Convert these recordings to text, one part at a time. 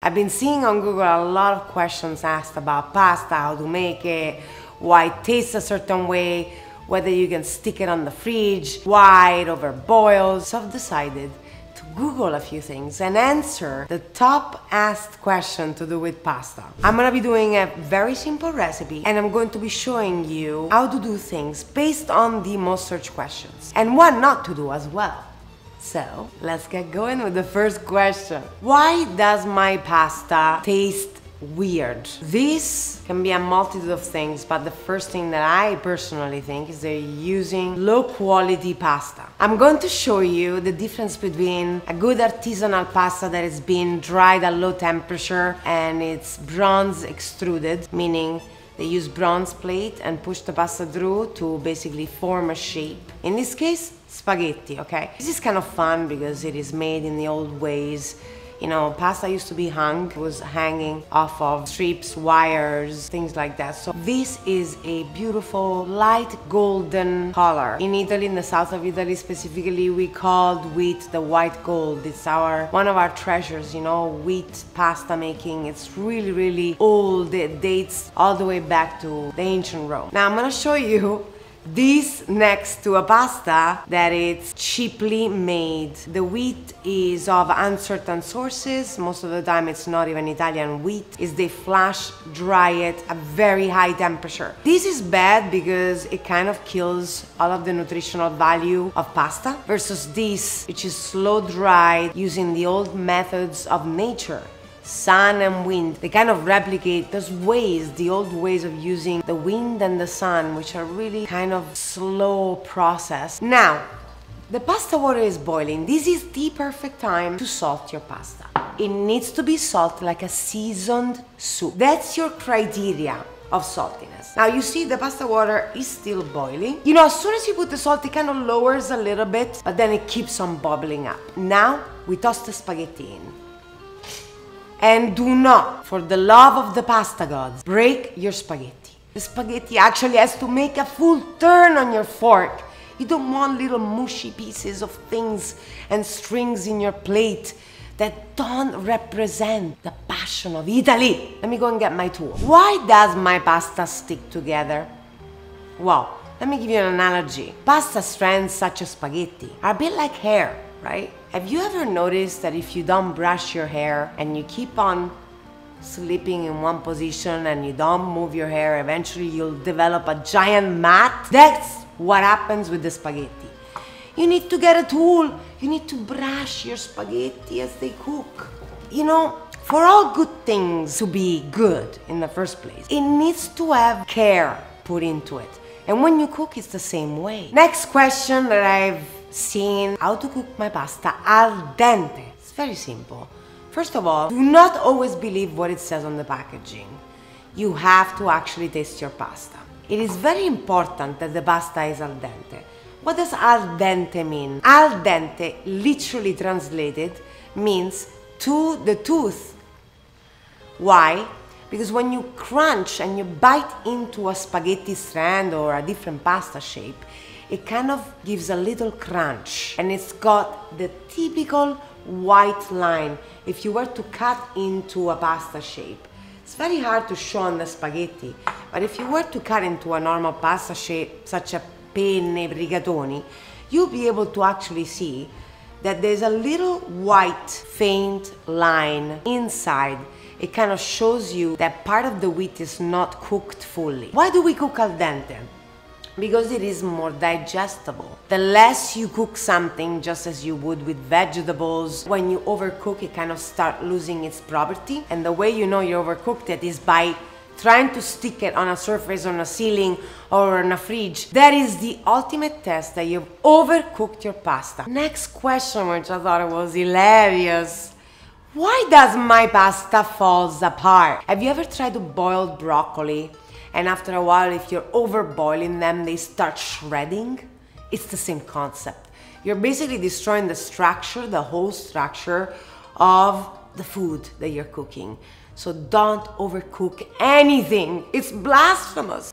I've been seeing on Google a lot of questions asked about pasta, how to make it, why it tastes a certain way, whether you can stick it on the fridge, why it overboils. So I've decided to Google a few things and answer the top asked question to do with pasta. I'm gonna be doing a very simple recipe and I'm going to be showing you how to do things based on the most searched questions and what not to do as well. So let's get going with the first question. Why does my pasta taste weird? This can be a multitude of things, but the first thing that I personally think is they're using low quality pasta. I'm going to show you the difference between a good artisanal pasta that has been dried at low temperature and it's bronze extruded, meaning they use bronze plate and push the pasta through to basically form a shape. In this case, spaghetti, okay? This is kind of fun because it is made in the old ways. You know, pasta used to be hung, it was hanging off of strips, wires, things like that. So this is a beautiful light golden color. In Italy, in the south of Italy specifically, we called wheat the white gold. It's one of our treasures, you know, wheat pasta making. It's really, really old. It dates all the way back to the ancient Rome. Now I'm gonna show you this next to a pasta that it's cheaply made. The wheat is of uncertain sources. Most of the time it's not even Italian wheat. They flash dry it at very high temperature. This is bad because it kind of kills all of the nutritional value of pasta versus this, which is slow dried using the old methods of nature. Sun and wind, they kind of replicate those ways, the old ways of using the wind and the sun, which are really kind of slow process. Now, the pasta water is boiling. This is the perfect time to salt your pasta. It needs to be salted like a seasoned soup. That's your criteria of saltiness. Now you see the pasta water is still boiling. You know, as soon as you put the salt, it kind of lowers a little bit, but then it keeps on bubbling up. Now we toss the spaghetti in. And do not, for the love of the pasta gods, break your spaghetti. The spaghetti actually has to make a full turn on your fork. You don't want little mushy pieces of things and strings in your plate that don't represent the passion of Italy. Let me go and get my tool. Why does my pasta stick together? Well, let me give you an analogy. Pasta strands such as spaghetti are a bit like hair, right? Have you ever noticed that if you don't brush your hair and you keep on sleeping in one position and you don't move your hair, eventually you'll develop a giant mat? That's what happens with the spaghetti. You need to get a tool. You need to brush your spaghetti as they cook. You know, for all good things to be good in the first place, it needs to have care put into it. And when you cook, it's the same way. Next question that I've seen, how to cook my pasta al dente. It's very simple. First of all, do not always believe what it says on the packaging. You have to actually taste your pasta. It is very important that the pasta is al dente. What does al dente mean? Al dente, literally translated, means to the tooth. Why? Because when you crunch and you bite into a spaghetti strand or a different pasta shape, it kind of gives a little crunch and it's got the typical white line. If you were to cut into a pasta shape, it's very hard to show on the spaghetti, but if you were to cut into a normal pasta shape, such a penne rigatoni, you'll be able to actually see that there's a little white faint line inside. It kind of shows you that part of the wheat is not cooked fully. Why do we cook al dente? Because it is more digestible. The less you cook something, just as you would with vegetables, when you overcook it kind of start losing its property. And the way you know you overcooked it is by trying to stick it on a surface, on a ceiling, or on a fridge. That is the ultimate test that you've overcooked your pasta. Next question, which I thought was hilarious. Why does my pasta falls apart? Have you ever tried to boil broccoli? And after a while, if you're overboiling them, they start shredding? It's the same concept. You're basically destroying the structure, the whole structure of the food that you're cooking. So don't overcook anything. It's blasphemous.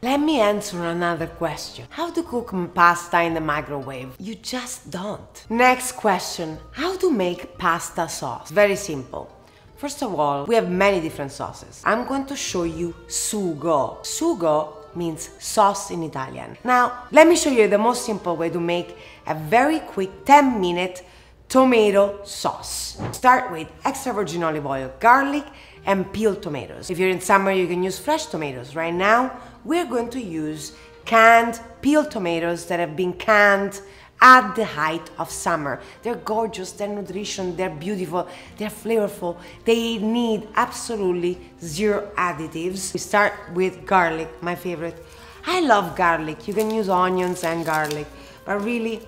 Let me answer another question. How to cook pasta in the microwave? You just don't. Next question. How to make pasta sauce? Very simple. First of all, we have many different sauces. I'm going to show you sugo. Sugo means sauce in Italian. Now, let me show you the most simple way to make a very quick 10-minute tomato sauce. Start with extra virgin olive oil, garlic, and peeled tomatoes. If you're in summer, you can use fresh tomatoes. Right now, we're going to use canned peeled tomatoes that have been canned at the height of summer. They're gorgeous, they're nutritious, they're beautiful, they're flavorful. They need absolutely zero additives. We start with garlic, my favorite. I love garlic. You can use onions and garlic, but really,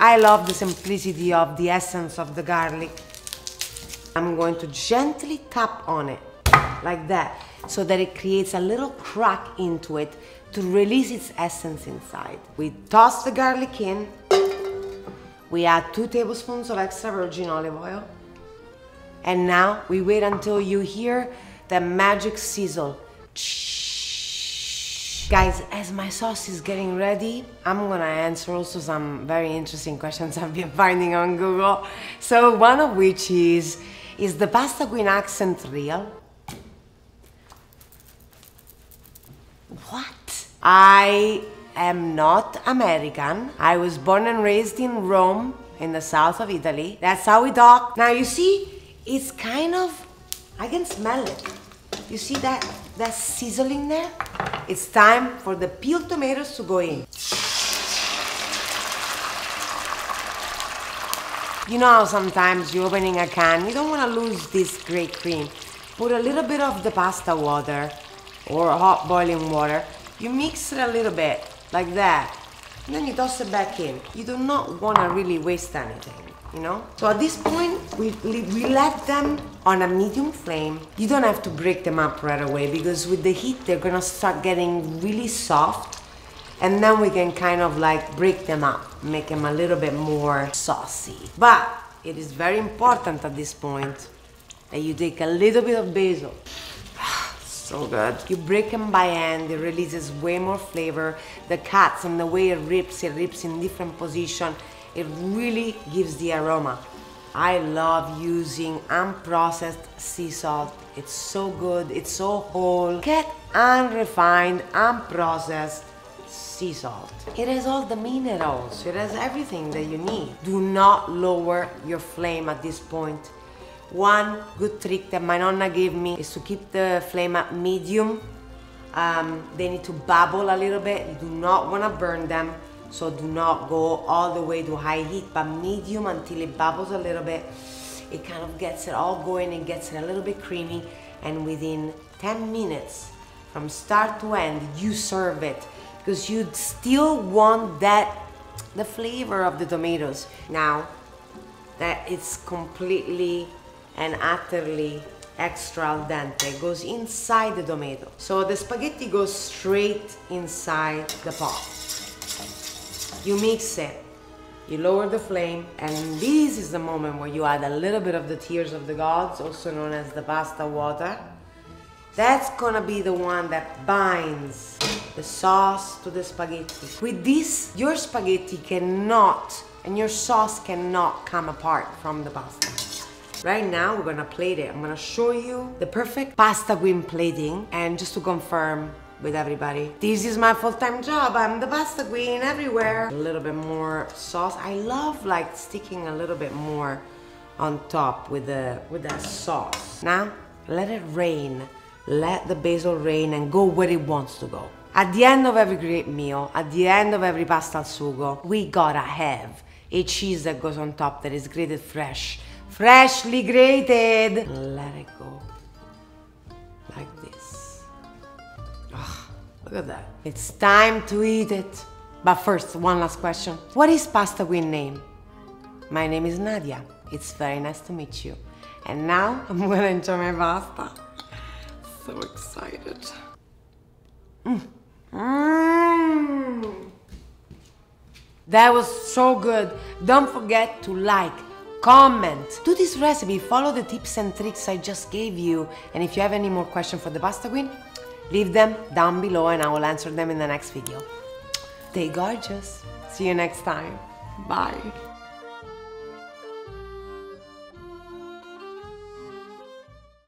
I love the simplicity of the essence of the garlic. I'm going to gently tap on it, like that, so that it creates a little crack into it to release its essence inside. We toss the garlic in. We add 2 tablespoons of extra virgin olive oil. And now we wait until you hear the magic sizzle. Guys, as my sauce is getting ready, I'm gonna answer also some very interesting questions I've been finding on Google. So one of which is the pasta queen accent real? What? I am not American. I was born and raised in Rome, in the south of Italy. That's how we talk. Now you see, it's kind of, I can smell it. You see that sizzling there? It's time for the peeled tomatoes to go in. You know how sometimes you're opening a can, you don't want to lose this great cream. Put a little bit of the pasta water or hot boiling water. You mix it a little bit, like that. And then you toss it back in. You do not want to really waste anything, you know? So at this point, we let them on a medium flame. You don't have to break them up right away because with the heat, they're gonna start getting really soft. And then we can kind of like break them up, make them a little bit more saucy. But it is very important at this point that you take a little bit of basil. So good. You break them by hand, it releases way more flavor. The cuts and the way it rips in different position. It really gives the aroma. I love using unprocessed sea salt. It's so good, it's so whole. Get unrefined, unprocessed sea salt. It has all the minerals, it has everything that you need. Do not lower your flame at this point. One good trick that my nonna gave me is to keep the flame at medium. They need to bubble a little bit. You do not want to burn them, so do not go all the way to high heat, but medium until it bubbles a little bit. It kind of gets it all going, it gets it a little bit creamy, and within 10 minutes from start to end, you serve it because you still want the flavor of the tomatoes. Now that it's completely and utterly extra al dente, goes inside the tomato. So the spaghetti goes straight inside the pot. You mix it, you lower the flame, and this is the moment where you add a little bit of the tears of the gods, also known as the pasta water. That's gonna be the one that binds the sauce to the spaghetti. With this, your spaghetti cannot, and your sauce cannot come apart from the pasta. Right now, we're gonna plate it. I'm gonna show you the perfect pasta queen plating. And just to confirm with everybody, this is my full-time job. I'm the pasta queen everywhere. A little bit more sauce. I love like sticking a little bit more on top with that sauce. Now, let it rain. Let the basil rain and go where it wants to go. At the end of every great meal, at the end of every pasta al sugo, we gotta have a cheese that goes on top that is grated fresh. Freshly grated. Let it go. Like this. Oh, look at that. It's time to eat it. But first, one last question. What is pasta queen name? My name is Nadia. It's very nice to meet you. And now, I'm gonna enjoy my pasta. So excited. That was so good. Don't forget to like, comment. Do this recipe, follow the tips and tricks I just gave you. And if you have any more questions for the pasta queen, leave them down below and I will answer them in the next video. Stay gorgeous. See you next time. Bye.